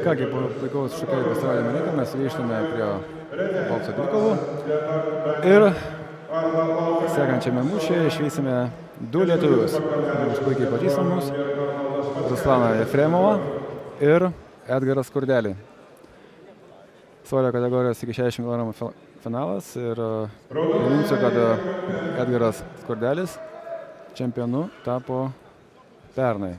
Kągi, po puikaus šokėjų pasirodymo reikia, mes grįžtame prie bokso dvikovų ir sekančiame mūšyje išvysime du lietuvius. Mums puikiai pažįstamus Ruslaną Efremovą ir Edgarą Skurdelį. Svorio kategorijos iki 60 kg finalas ir priminsiu, kad Edgaras Skurdelis čempionu tapo pernai.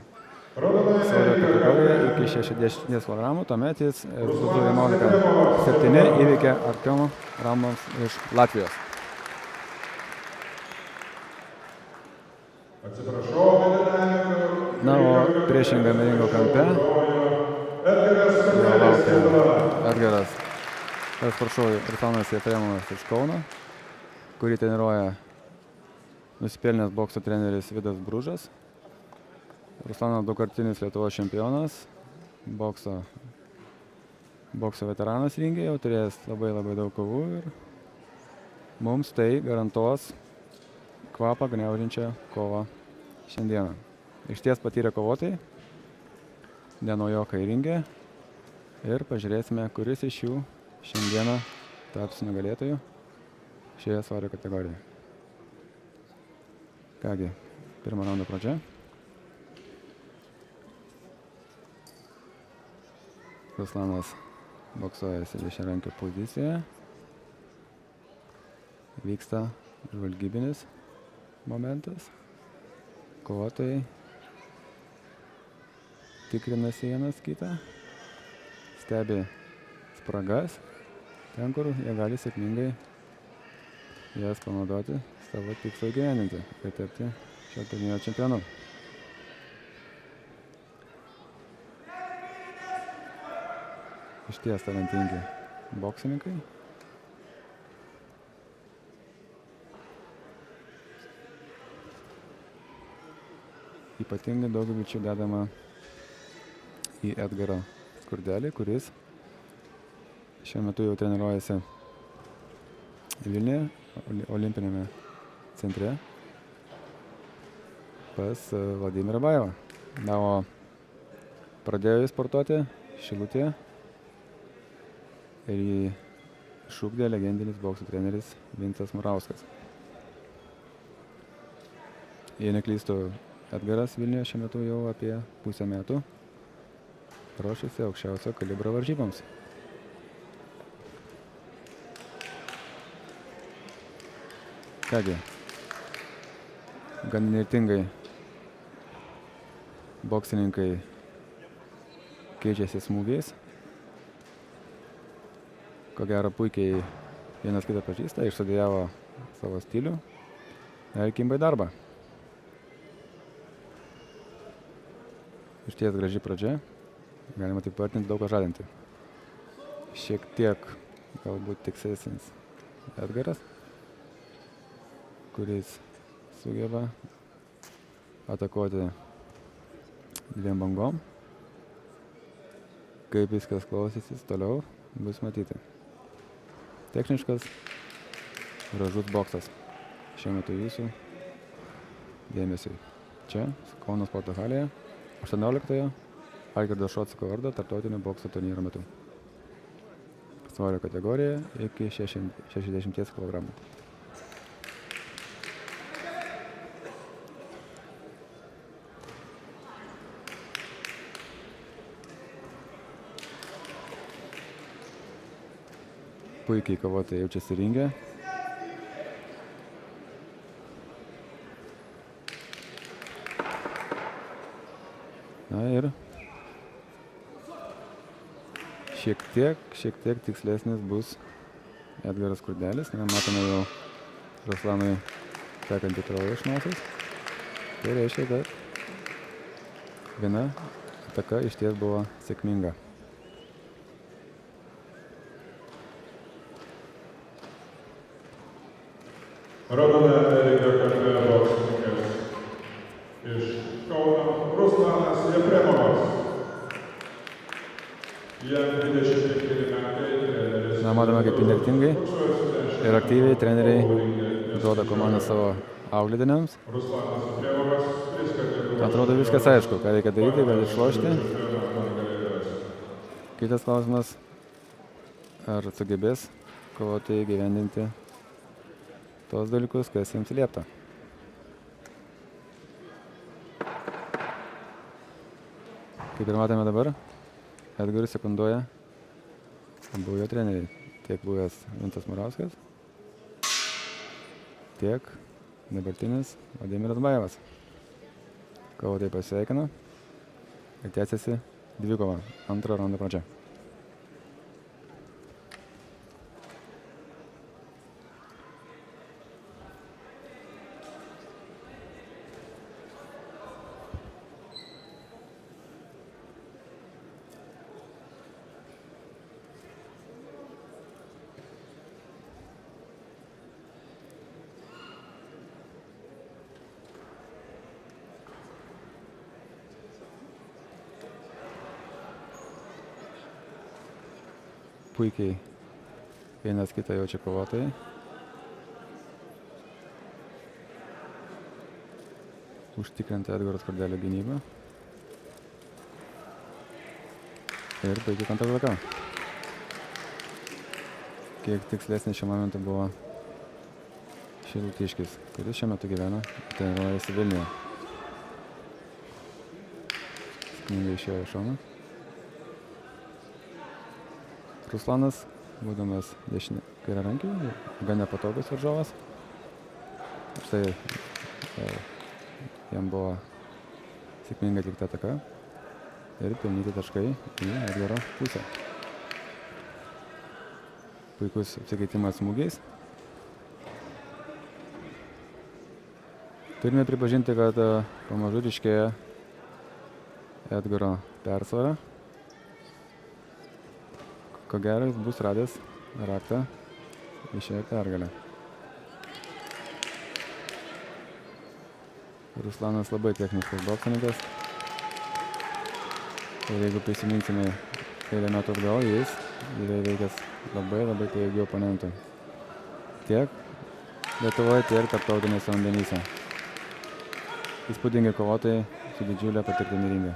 Svorio kategorijoje iki 60 kg, tuomet jis 11-7 įveikė Artiomo Ramovas iš Latvijos. Na, o priešingame ringo kampe jo laukia Edgaras, Ruslanas Efremovas iš Kauno, kurį treniruoja nusipelnęs bokso treneris Vidas Bružas. Ruslanas dukartinis Lietuvos čempionas, bokso veteranas ringe, jau turėjęs labai daug kovų ir mums tai garantuos kvapą gniaužiančią kovą šiandieną. Išties patyrę kovotojai, nenaujokai ringe ir pažiūrėsime, kuris iš jų šiandieną taps nugalėtoju šioje svorio kategorijoje. Kągi, pirmo raundo pradžia. Ruslanas boksuojasi dešiniarankio pozicijoje. Vyksta žvalgybinis momentas. Kovotojai tikrinasi vienas kitą, stebi spragas, ten, kur jie gali sėkmingai jas panaudoti savo tikslą įgyvendinti ir tapti šio turnyro čempionu. Išties talentingi boksininkai. Ypatingai daug vilčių dedama į Edgarą Skurdelį, kuris šiuo metu jau treniruojasi Vilniuje, olimpinėme centre pas Vladimirą Bajevą. Na, o pradėjo jis sportuoti Šilutėje ir jį šūkdė legendinis bokso treneris Vincas Murauskas. Jei neklystu, Edgaras Vilniuje šiuo metu jau apie pusę metų ruošiasi aukščiausio kalibro varžyboms. Kągi, gan nirtingai boksininkai keičiasi smūgiais. Ko gero puikiai vienas kitą pažįsta, išstudijavo savo stilių ir kimba į darbą. Išties graži pradžia, galima taip partinti, daug ką žadinti. Šiek tiek galbūt tikslesnis Edgaras, kuris sugeba atakuoti dviem bangom. Kaip viskas klausysis toliau, bus matyti. Techniškas, gražus boksas. Šiuo metu jūsų dėmesiui. Čia, Kauno sporto halėje, 18-ojo Algirdo Šocko vardo tarptautinio bokso turnyro metu. Svorio kategorija iki 60 kg. Puikiai kovotojai jaučiasi ringe. Na ir šiek tiek tikslesnis bus Edgaras Skurdelis. Matome jau Ruslanui tekantį kraują iš nosies. Tai reiškia, kad viena ataka išties buvo sėkminga. Raudoną ringo kampe boksininkas iš Kauno Ruslanas Efremovas. Jam 25 metai. Na, matome, kaip įnirtingai ir aktyviai treneriai duoda komandą savo auklėtiniams. Atrodo viskas aišku, ką reikia daryti, kad išlošti. Kitas klausimas, ar sugebės kovotojai įgyvendinti tos dalykus, kas jiems liepta. Kaip ir matome dabar, Edgarui sekunduoja abu jo treneriai, tiek buvęs Vintas Murauskas, tiek dabartinis Vladimiras Bajevas. Kovotojai pasveikina ir tęsiasi dvikova, antro raundo pradžia. Puikiai vienas kitą jaučia kovotojai. Užtikrinti Edgaro Skurdelio gynybą. Ir puikiai kontrataka. Kiek tikslesnis šiuo momentu buvo Šilutiškis, kuris šiuo metu gyvena, treniruojasi Vilniuje. Sėkmingai išėjo iš šono. Ruslanas, būdamas dešinė kairiarankį, gan nepatogus varžovas. Štai jam buvo sėkmingai atlikta ataka ir pelnyti taškai į Edgaro pusę. Puikus apsikeitimas smūgiais. Turime pripažinti, kad pamažu ryškėja Edgaro persvara. Ko gero jis bus radęs raktą į šią pergalę. Ruslanas labai techniškas boksininkas. Ir jeigu prisiminsime eilę metų atgal, jis yra įveikęs labai pajėgių oponentų. Tiek Lietuvoje, tiek tarptautinėse vandenyse. Įspūdingi kovotojai su didžiulė patirtimi ringe.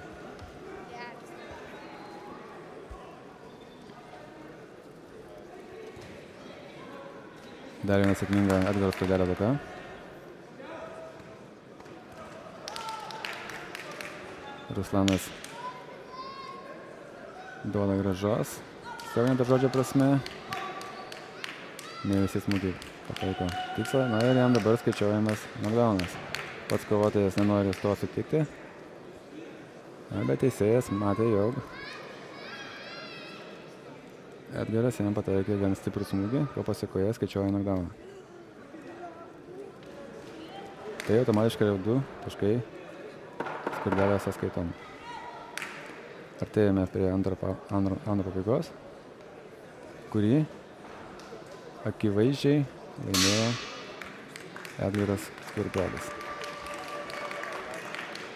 Dar viena sėkminga Edgaro Skurdelio ataka. Ruslanas duoda grąžos. Tiesiogine to žodžio prasme. Ne visi smūgiai pataiko tikslą. Na ir jam dabar skaičiuojamas knockdownas. Pats kovotojas nenori to sutikti. Bet teisėjas matė, jog Edgaras jam pataikė gan stiprų smūgį, ko pasekoje skaičiuoja knockdowną. Tai automatiškai jau 2 taškai Skurdelio sąskaitom. Artėjame prie antro pabaigos, kurį akivaizdžiai laimėjo Edgaras Skurdelis.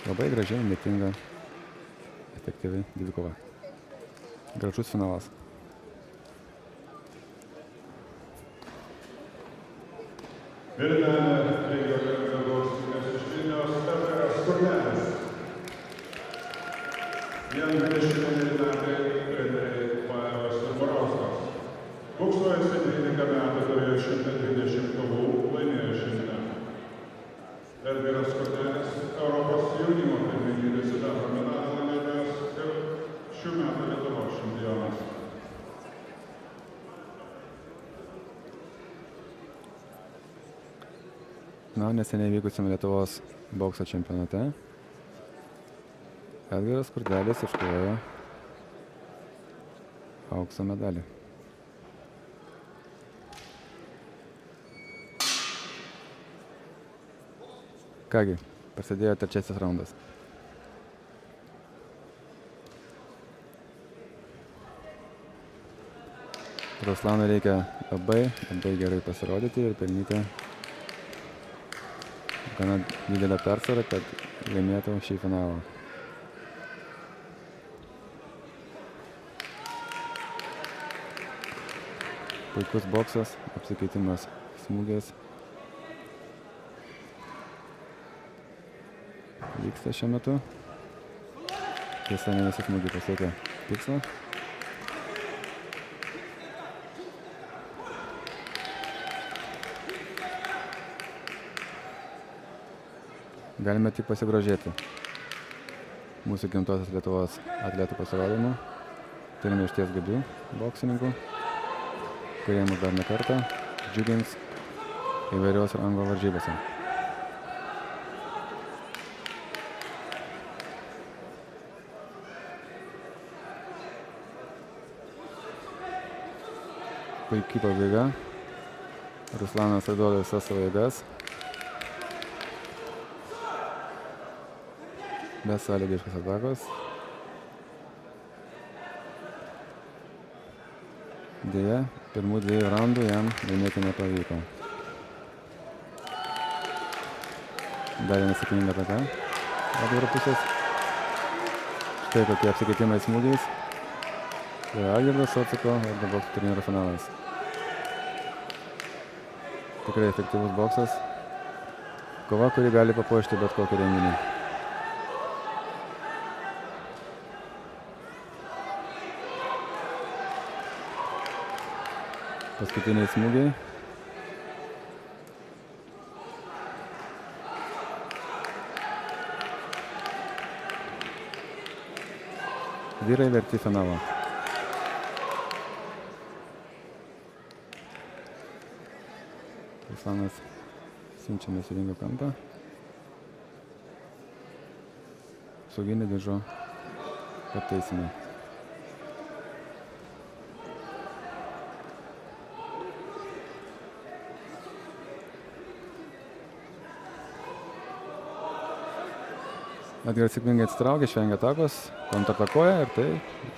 Labai gražiai, netinga, efektyvi dvikova. Gražus finalas. Vilniuje lygio boksininkas iš Vilniaus Edgaras Skurdelis. Jam 21 metai, treneriai Bajevas ir Murauskas. Boksuojasi 12 metų, turėjo 120 kovų, laimėjo 100. Edgaras Skurdelis Europos jaunimo pirmenybės sidabro medalį laimėjęs ir šių metų Lietuvos čempionas. Neseniai vykusiam Lietuvos bokso čempionate Edgaras Skurdelis iškovojo aukso medalį. Kągi, prasidėjo trečiasis raundas. Ruslanui reikia labai gerai pasirodyti ir pelnyti gana didelę persvarą, kad laimėtų šį finalą. Puikus boksas, apsikeitimas smūgiais. Vyksta šiuo metu. Tiesa, ne visi smūgiai pasiekia tikslą. galime tik pasigrožėti mūsų gimtosios Lietuvos atletų pasirodymu. Turime išties gabių boksininkų, kurie mus dar ne kartą džiugins įvairios rango varžybose. Puikiai pabaiga. Ruslanas atiduoda visas savo jėgas. Besąlygiškos atakos. Deja, pirmų 2 raundų jam laimėti nepavyko. Dar viena sėkminga ataka. Edgaro pusės. Štai kokie apsikeitimai smūgiais. Tai Algirdas Sociko ir boksų turnyro finalas. Tikrai efektyvus boksas. Kova, kuri gali papuošti bet kokį renginį. Paskutiniai smūgiai. Vyrai verti finalo. Ruslanas siunčiamės į ringo kampą. Apsauginį diržo pataisymą. Edgaras sėkmingai atsitraukė, išvengė atakos, kontratakoja ir tai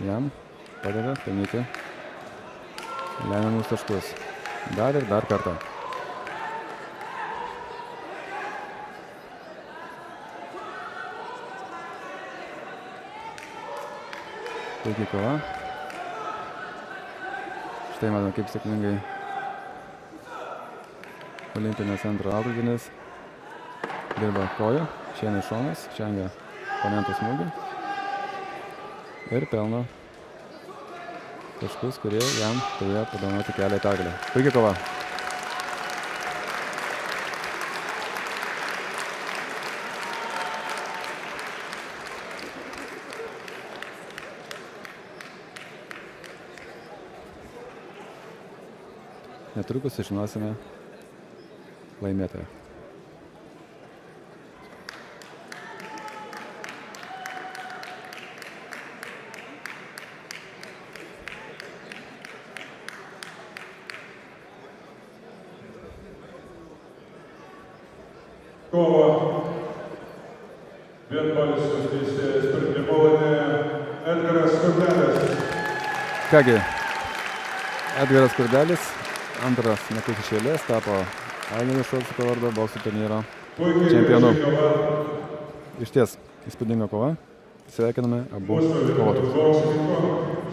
jam padeda pelnyti lemiamus taškus. Dar ir dar kartą. Puikiai kova. Štai matome, kaip sėkmingai olimpinio centro auklėtinis dirba kojų. Išeina iš šonas, žengia oponento smūgį ir pelno taškus, kurie jam turėjo padovanoti kelią į pergalę. Puikiai kova. Netrukus sužinosime laimėtoją. Kovą vienbalsius teisėjas sprendimu laimėjo Edgaras Skurdelis. Kągi, Edgaras Skurdelis antras metus iš eilės tapo Algirdo Šociko vardo boksų turnyro čempionu. Išties įspūdinga kova. Sveikiname abu kovotojus.